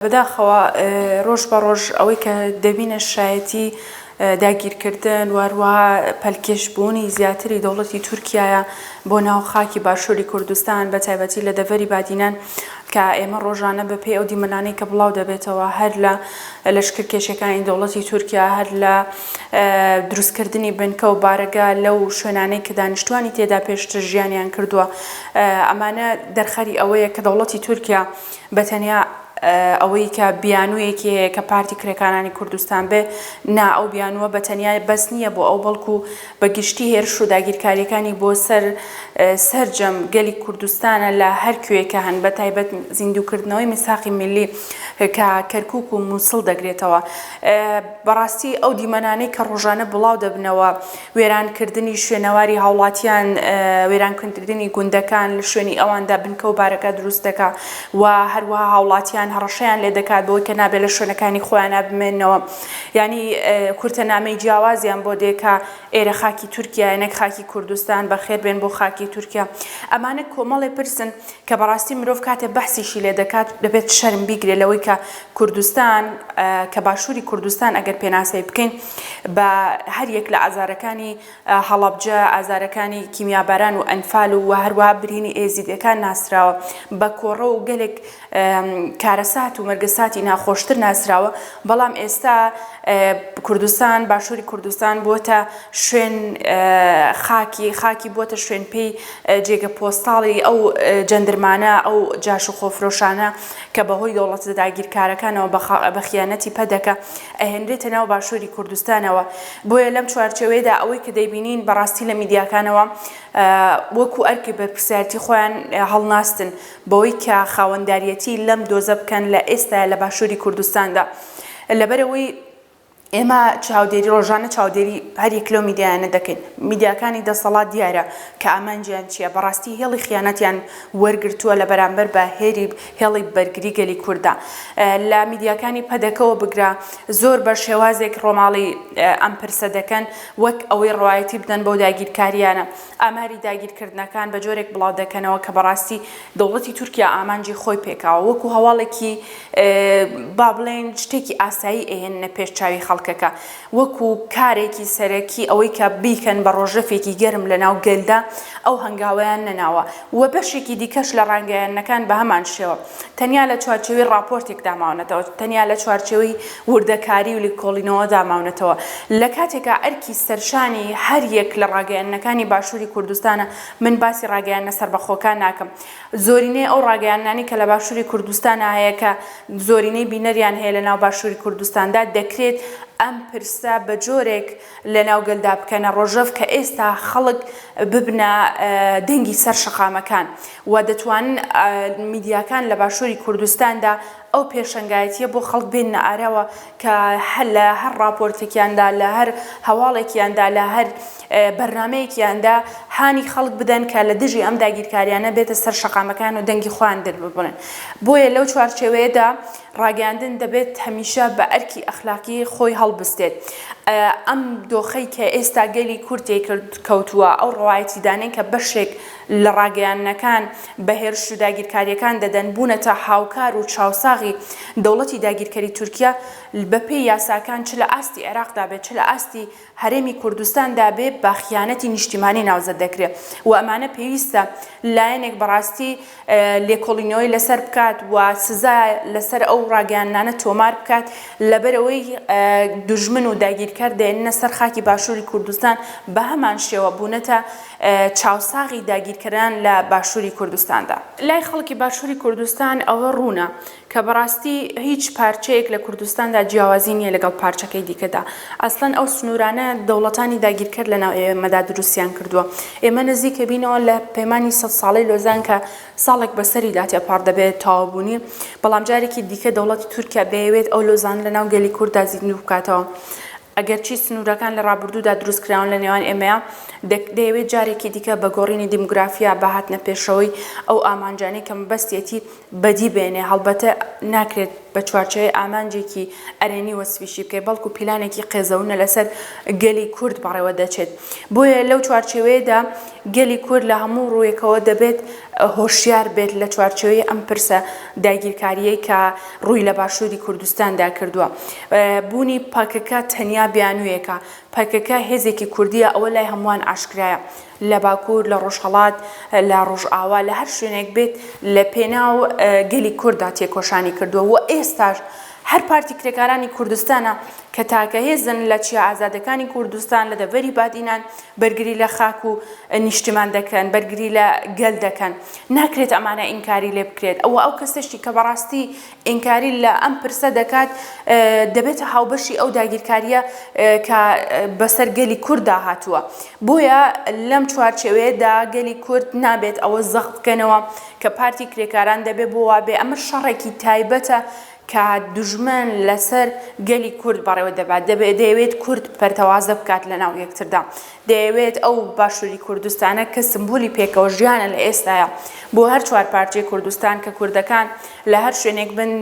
بەداخەوە ڕۆژ بە ڕۆژ ئەوەی کە دەبینە شایەتی داگیرکردن وهروەها پەلکێشبوونی زیاتری دەوڵەتی تورکیایە بۆ ناو خاکی باشووری کوردستان بە تایبەتی لە دەڤەری بادینان کە ئێمە ڕۆژانە بەپێی ئەو دیمەنانەی کە بڵاو دەبێتەوە هەر لە لەشکرکێشەکانی دەوڵەتی تورکیا هەر لە دروستکردنی بنکە و بارەگا لەو شوێنانەی کە دانیشتوانی تێدا پێشتر ژیانیان کردووە ئەمانە دەرخەری ئەوەیە کە دەوڵەتی تورکیا بەتەنیا ئەوەی کە بیانوویەکی هەیە کە پارتی کرێکانانی کوردستان بێ نا ئەو بیانووە بەتەنیا بەس نییە بۆ ئەو بەڵکو بە گشتی هێرش و داگیرکاریەکانی بۆ سەرجەم گەلی کوردستانە لە هەر کوێیەکە هەن بە تایبەت زیندووکردنەوەی میساقی میلی کە کەرکووک و مووسڵ دەگرێتەوە بەڕاستی ئەو دیمەنانەی کە ڕۆژانە بڵاو دەبنەوە وێرانکردنی شوێنەواری هاوڵاتیان وێرانکردنی گوندەکان لە شوێنی ئەواندا بنکە و بارەکە دروست دەکا و هەروەها هاوڵاتیان هەڕەشەیان لێ دەکات بۆی کە نابێت لە شوێنەکانی خۆیان بمێنەوە ینی کورتەنامەی جیاوازیان بۆ دێکا ئێرە خاکی تورکیا نەک خاکی کوردستان بەخێر بێن بۆ خاکی تورکیا ئەمانە کۆمەڵێ پرسن کە بەڕاستی مرۆڤ کاتێ بەحسیشی لێ دەکات دەبێت شەرم بیگرێت لەوەی کە کوردستان کە باشووری کوردستان ئەگەر پێناسەی بکەین بە هەر یەک لە ئازارەکانی هەڵەبجە ئازارەکانی کیمیاباران و ئەنفال و هەروەها برینی ئێزیدەکان ناسراوە بە کۆڕە و گەلێک کارەسات و مەرگەساتی ناخۆشتر ناسراوە بەڵام ئێستا کوردستان باشووری کوردستان بۆتە شوێن خاکی بۆتە شوێن پێی جێگە پۆستاڵی ئەو جەندرمانە ئەو جاش و خۆفرۆشانە کە بەهۆی دەوڵەتە داگیرکارەکانەوە بە خیانەتی پەدەکە ئەهێنرێتە ناو باشووری کوردستانەوە بۆیە لەم چوارچێوەیەدا ئەوەی کە دەیبینین بەڕاستی لە میدیاکانەوە وەکو ئەرکی بەرپرسیارەتی خۆیان هەڵناستن بەوەی کە خاوەنداریەتی لەم دۆزە بکەن لە ئێستا لە باشووری کوردستاندا لەبەرەوەی ئێمە چاودێری ڕۆژانە چاودێری هەر یەک لەو میدیایانە دەکەین میدیاکانی دەسەڵات دیارە کە ئامانجیان چییە بەڕاستی هێڵی خیانەتیان وەرگرتووە لە بەرامبەر بە هێڵی بەرگری گەلی کووردا لە میدیاکانی پەدەکەوە بگرا زۆر بە شێوازێک ڕۆماڵی ئەم پرسە دەکەن وەک ئەوەی ڕواەتی بدەن بەو داگیرکاریانە ئاماری داگیرکردنەکان بە جۆرێک بڵاو دەکەنەوە کە بەڕاستی دەوڵەتی تورکیا ئامانجی خۆی پێکاوە وەکو هەواڵێکی با بڵێن شتێکی ئاسایی ئەهێنە پێش چاوی خەڵکەکە وەکو کارێکی سەرەکی ئەوەی کە بیکەن بە ڕۆژەفێکی گەرم لە ناو گەلدا ئەو هەنگاویان نەناوە و بەشێکی دیکەش لە ڕانگەیانەکان بە هەمان شێوە تەنیا لە چوارچێوەی راپۆرتێک داماونەتەوە تەنیا لە چوارچێوەی وردەکاری و لیکۆڵینەوە داماونەتەوە لە کاتێکا ئەرکی سەرشانی هەر یەک لە ڕاگەیانەکانی باشووری کوردستانە من باسی ڕاگەیانە سەربەخۆکان ناکەم زۆرینەی ئەو ڕاگەیانانی کە لە باشووری کوردستانە هەیە کە زۆرینەی بینەریان هەیە لە ناو باشووری کوردستاندا دەکرێت ئەم پرسە بە جۆرێک لە ناوگەلدا بکەنە ڕۆژەف کە ئێستا خەڵک ببنە دەنگی سەر شەقامەکان و دەتوانن میدیاکان لە باشووری کوردستاندا ئەو پێشەنگایەتیە بۆ خەڵک بێنە ئارەوە کە لە هەر راپۆرتێکیاندا لە هەر هەواڵێکیاندا لە هەر بەرنمەیەکیاندا هانی خەڵک بدەن کە لە دژی ئەم داگیرکاریانە بێتە سەر شەقامەکان و دەنگی خۆیان دەرببڵێن بۆیە لەو چوارچێوەیەدا ڕاگەاندن دەبێت هەمیشە بە ئەرکی ئەخلاقی خۆی هەڵبستێت ئەم دۆخەی کە ئێستا گەلی کورتێ کەوتووە ئەو ڕواەتی دانین کە بەشێک لە ڕاگەیانەکان بە هێرش و داگیرکاریەکان دەدەن بوونەتە هاوکار و چاوساغی دەوڵەتی داگیرکەری تورکیا بەپێی یاساکان چ لە ئاستی عێراقدا بێت چ لە ئاستی هەرێمی کوردستاندا بێ بە خیانەتی نیشتیمانی ناوزە دەکرێت و ئەمانە پێویستە لایەنێک بەڕاستی لێکۆڵینەوەی لەسەر بکات و سزا لەسەر ئەو ڕاگەیانانە تۆمار بکات لەبەرەوەی دوژمن و داگیرکار دێنە سەر خاکی باشووری کوردستان بە هەمان شێوە بوونەتە چاوساغی داگیرکەران لە باشووری کوردستاندا لای خەڵکی باشووری کوردستان ئەوە ڕوونە کە بەڕاستی هیچ پارچەیەک لە کوردستاندا جیاوازی نییە لەگەڵ پارچەکەی دیکەدا ئەسڵەن ئەو سنوورانە دەوڵەتانی داگیرکرد لە ناو ئێمەدا دروستیان کردووە ئێمە نزیکە بینەوە لە پەیمانی 100 ساڵەی لۆزان کە ساڵێک بەسەری داتێ پار دەبێت تاوابوونی بەڵام جارێکی دیکە دەوڵەتی تورکیا دەیەوێت ئەو لۆزان لە ناو گەلی کووردا زیندوو بکاتەوە ئەگەرچی سنوورەکان لە ڕابردوودا دروستکراون لە نێوان ئێمەیە دەیەوێت جارێکی دیکە بە گۆڕینی دیموگرافیا بەهاتنە پێشەوەی ئەو ئامانجانەی کە مەبەستێتی بەدی بێنێ هەڵبەتە ناکرێت بە چوارچەوەی ئامانجێکی ئەرێنی وەسفیشی بکەیت بەڵکو پیلانێکی قێزەونە لەسەر گەلی کورد بەڕێوە دەچێت بۆیە لەو چوارچەوەیەدا گەلی کورد لە هەموو ڕوویەکەوە دەبێت هۆشیار بێت لە چوارچەوەی ئەم پرسە داگیرکاریەی کە ڕووی لە باشووری کوردستاندا کردووە بوونی پاکەکە تەنیا بیانوویەکە پاکەکە هێزێکی کوردیە ئەوە لای هەمووان ئاشکرایە لە باکوور لە ڕۆژهەڵات لە ڕۆژئاوا لە هەر شوێنێک بێت لە پێناو گەلی کورددا تێکۆشانی کردووە و ئێستاش هەر پارتی کرێکارانی کوردستانە کە تاکە هێزن لە چیا ئازادەکانی کوردستان لە دەڤەری بادینان بەرگری لە خاک و نیشتمان دەکەن بەرگری لە گەل دەکەن ناکرێت ئەمانە ئینکاری لێ بکرێت ئەو کەسێکی کە بەڕاستی ئینکاری لە ئەم پرسە دەکات دەبێتە هاوبەشی ئەو داگیرکاریە کە بەسەر گەلی کورددا هاتووە بۆیە لەم چوارچێوەیەدا گەلی کورد نابێت ئەوە زەخت بکەنەوە کە پارتی کرێکاران دەبێت بۆ وابێ ئەمە شەڕێکی تایبەتە کە دوژمن لەسەر گەلی کورد بەڕێوە دەبات دەیەوێت کورد پەرتەوازە بکات لە ناو یەکتردا دەیەوێت ئەو باشووری کوردستانە کە سمبولی پێکەوە ژیانە لە ئێستاە بۆ هەر چوار پارچەی کوردستان کە کوردەکان لە هەر شوێنێک بن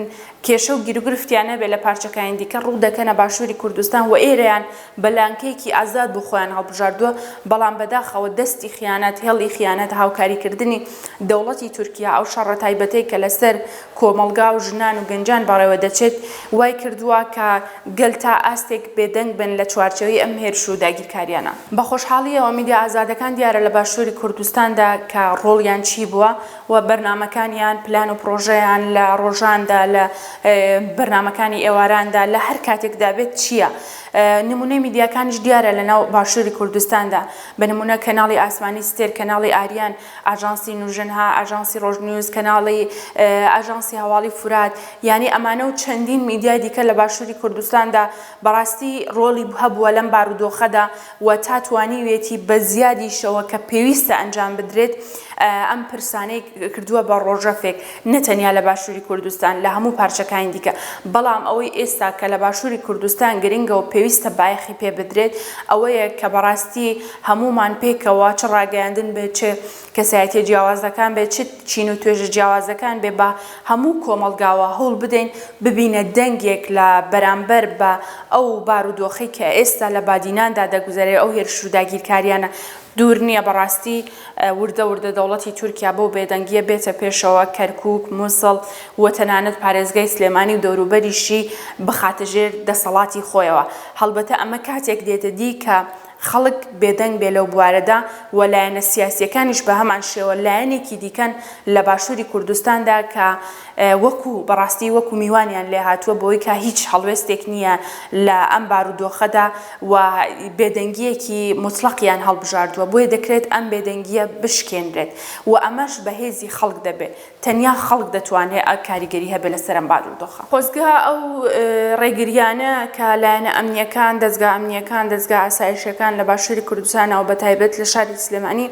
کێشە و گیرگرفتیان نەبێت لە پارچەکانی دیکە ڕوو دەکەنە باشووری کوردستان و ئێرەیان بەلانکەیەکی ئازاد بۆ خۆیان هەڵبژاردووە بەڵام بەداخەوە دەستی خیانەت هێڵی خیانەت هاوکاریکردنی دەوڵەتی تورکیا ئەو شەڕە تایبەتەی کە لەسەر کۆمەڵگا و ژنان و گەنجان بەڕێوە دەچێت وای کردووە کە گەل تا ئاستێک بێدەنگ بن لە چوارچەوەی ئەم هێرش و داگیرکاریانە بە خۆشحاڵیەوە میدیا ئازادەکان دیارە لە باشووری کوردستاندا کە ڕۆڵیان چی بووە و بەرنامەکانیان پلان و پرۆژەیان لە ڕۆژاندا لە بەرنامەکانی ئێواراندا لە هەر کاتێکدا بێت چییە نمونەی میدیاکانیش دیارە لە ناو باشووری کوردستاندا بە نمونە کەناڵی ئاسمانی ستێر کەناڵی ئاریان ئاژانسی نوژنها ئاژانسی ڕۆژنیوز کەناڵی ئاژانسی هەواڵی فورات یعنی ئەمانە و چەندین میدیای دیکە لە باشووری کوردستاندا بەڕاستی ڕۆڵی هەبووە لەم بارودۆخەدا و تا توانیوێتی بە زیادیشەوە کە پێویستە ئەنجام بدرێت ئەم پرسانەی کردووە بە ڕۆژەفێک نەتەنیا لە باشووری کوردستان لە هەموو پارچەکانی دیکە بەڵام ئەوەی ئێستا کە لە باشووری کوردستان گرنگەوە پێویستە بایەخی پێ بدرێت ئەوەیە کە بەڕاستی هەمومان پێکەوە چ ڕاگەیاندن بێت چ کەسایەتی جیاوازەکان بێت چ چین و توێژە جیاوازەکان بێ بە هەموو کۆمەڵگاوە هەوڵ بدەین ببینە دەنگێک لە بەرامبەر بە ئەو بارودۆخی کە ئێستا لە بادیناندا دەگوزارێت ئەو هێرش و داگیرکاریانە دوور نییە بەڕاستی وردە دەوڵەتی تورکیا بۆ بێدەنگیە بێتە پێشەوە کەرکووک مووسڵ و تەنانەت پارێزگای سلێمانی و دەوروبەریشی بخاتە ژێر دەسەڵاتی خۆیەوە هەڵبەتە ئەمە کاتێک دێتە دی کە خەڵک بێدەنگ بێ لەو بوارەدا و لایەنە سیاسیەکانیش بە هەمان شێوە لایەنێکی دیکەن لە باشووری کوردستاندا کە وەکو بەڕاستی وەکو میوانیان لێ هاتووە بۆی کە هیچ هەڵوێستێک نییە لە ئەم بارودۆخەدا و بێدەنگیەکی مطلقیان هەڵبژاردووە بۆیە دەکرێت ئەم بێدەنگیە بشکێنرێت و ئەمەش بەهێزی خەڵک دەبێت تەنیا خەڵک دەتوانێت کاریگەری هەبێت لەسەر ئەم بارودۆخە خۆزگا ئەو ڕێگریانە کە لایەنە ئەمنیەکان دەستگا ئەمنیەکان دەستگا ئاسایشەکان لە باشووری کوردستانەوە بەتایبەت لە شاری سلێمانی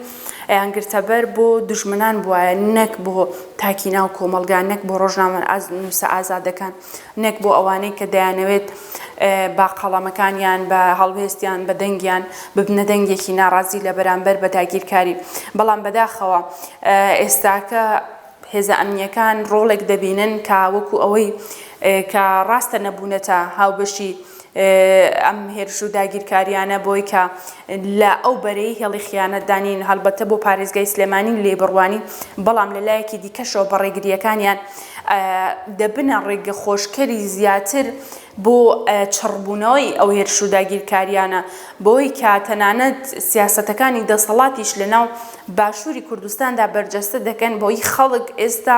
ئەیانگرتەبەر بۆ دوژمنان بووایە نەک بۆ تاکینا و کۆمەڵگا نەک بۆ ڕۆژنامە نووسە ئازادەکان نەک بۆ ئەوانەی کە دەیانەوێت با قەڵامەکانیان بە هەڵوێستیان بە دەنگیان ببنە دەنگێکی ناڕازی لە بەرامبەر بە داگیرکاری بەڵام بەداخەوە ئێستاکە هێزە ئەمنیەکان ڕۆڵێک دەبینن کە وەکو ئەوەی کە ڕاستە نەبوونەتە هاوبەشی ئەم هێرش و داگیرکاریانە بۆی کە لە ئەو بەرەی هێڵی خیانەتدانین هەڵبەتە بۆ پارێزگای سلێمانی لێبڕوانی بەڵام لە لایەکی دیکەشەوە بە ڕێگریەکانیان دەبنە ڕێگە خۆشکەری زیاتر بۆ چڕبوونەوەی ئەو هێرش و داگیرکاریانە بۆی کە تەنانەت سیاسەتەکانی دەسەڵاتیش لەناو باشووری کوردستاندا بەرجەستە دەکەن بۆی خەڵک ئێستا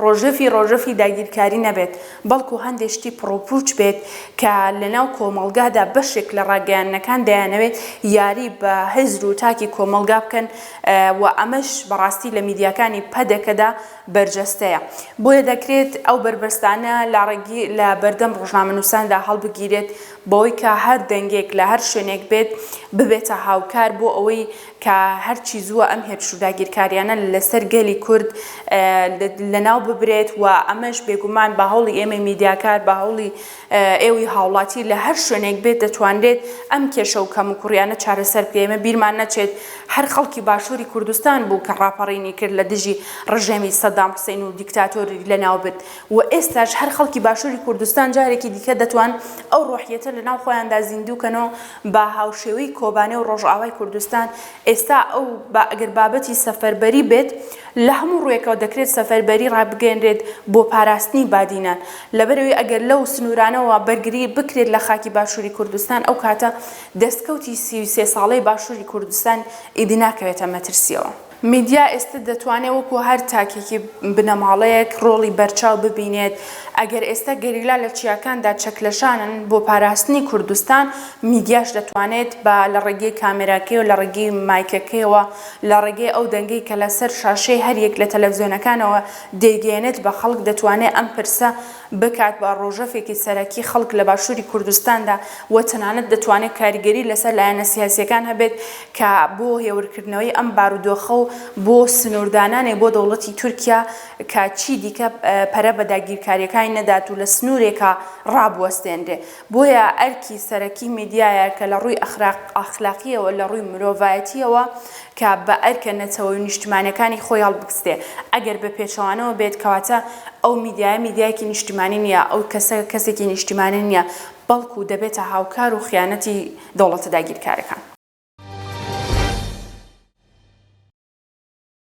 ڕۆژەفی داگیرکاری نەبێت بەڵکو هەندێک شتی پرۆپوچ بێت کە لەناو کۆمەڵگادا بەشێک لە ڕاگەیاندنەکان دەیانەوێت یاری بە هێزر و تاکی کۆمەڵگا بکەن و ئەمەش بەڕاستی لە میدیاکانی پەدەکەدا بەرجەستەیە بۆیە دەکرێت ئەو بربەستانە لە بەردەم ڕۆژنامەنووساندا هەڵبگیرێت بۆی کە هەر دەنگێک لە هەر شوێنێک بێت ببێتە هاوکار بۆ ئەوەی کە هەرچی زووە ئەم هێرش و داگیرکاریانە لەسەر گەلی کورد لەناو ببرێت و ئەمەش بێگومان بە هەوڵی ئێمە میدیاکار بە هەوڵی ئێوەی هاوڵاتی لە هەر شوێنێک بێت دەتوانرێت ئەم کێشە و کەم و کوڕیانە چارەسەر بکە. ئێمە بیرمان نەچێت هەر خەڵکی باشووری کوردستان بوو کە ڕاپەڕینی کرد لە دژی ڕژێمی سەدام حوسێن و دیکتاتۆری لەناو برد و ئێستاش هەر خەڵکی باشووری کوردستان جارێکی دیکە دەتوان ئەو ڕۆحیەتە لەناو خۆیاندا زیندووکەنەوە بە هاوشێوەی کۆبانێ و ڕۆژئاوای کوردستان. ئێستا ئەو ئەگەر بابەتی سەفەربەری بێت لە هەموو ڕوویەکەوە دەکرێت سەفەربەری ڕابگەێنرێت بۆ پاراستنی بادینان لەبەرەوەی ئەگەر لەو سنوورانەوە بەرگری بکرێت لە خاکی باشووری کوردستان ئەو کاتە دەستکەوتی 33 ساڵەی باشووری کوردستان ئیدی ناکەوێتە مەترسیەوە. میدیا ئێستا دەتوانێت وەکو هەر تاکێکی بنەماڵەیەک ڕۆڵی بەرچاو ببینێت. ئەگەر ئێستا گەریلا لە چیاکاندا چەکلەشانن بۆ پاراستنی کوردستان میدیاش دەتوانێت بە لە ڕێگەی کامێراکەی و لە ڕێگەی مایکەکەیەوە لە ڕێگەی ئەو دەنگەی کە لەسەر شاشەی هەریەک لە تەلەڤیزیۆنەکانەوە دەیگەێنێت بە خەڵک دەتوانێت ئەم پرسە بکات بە ڕۆژەفێکی سەرەکی خەڵک لە باشووری کوردستاندا و تەنانەت دەتوانێت کاریگەری لەسەر لایەنە سیاسیەکان هەبێت کە بۆ هێورکردنەوەی ئەم بارودۆخە و بۆ سنووردانانێ بۆ دەوڵەتی تورکیا کە چی دیکە پەرە بە داگیرکاریەکانی نەدات و لە سنوورێکە ڕابوەستێنرێ. بۆیە ئەرکی سەرەکی میدیایە کە لە ڕووی ئەخلاقیەوە لە ڕووی مرۆڤایەتیەوە کە بە ئەرکە نەتەوەی نیشتیمانیەکانی خۆی هەڵبگستێ. ئەگەر بە پێچەوانەوە بێت کەواتە ئەو میدیایە میدیایەکی نیشتیمانی نییە، ئەو کەسێکی نیشتیمانی نییە، بەڵکو دەبێتە هاوکار و خیانەتی دەوڵەتە داگیرکارەکان.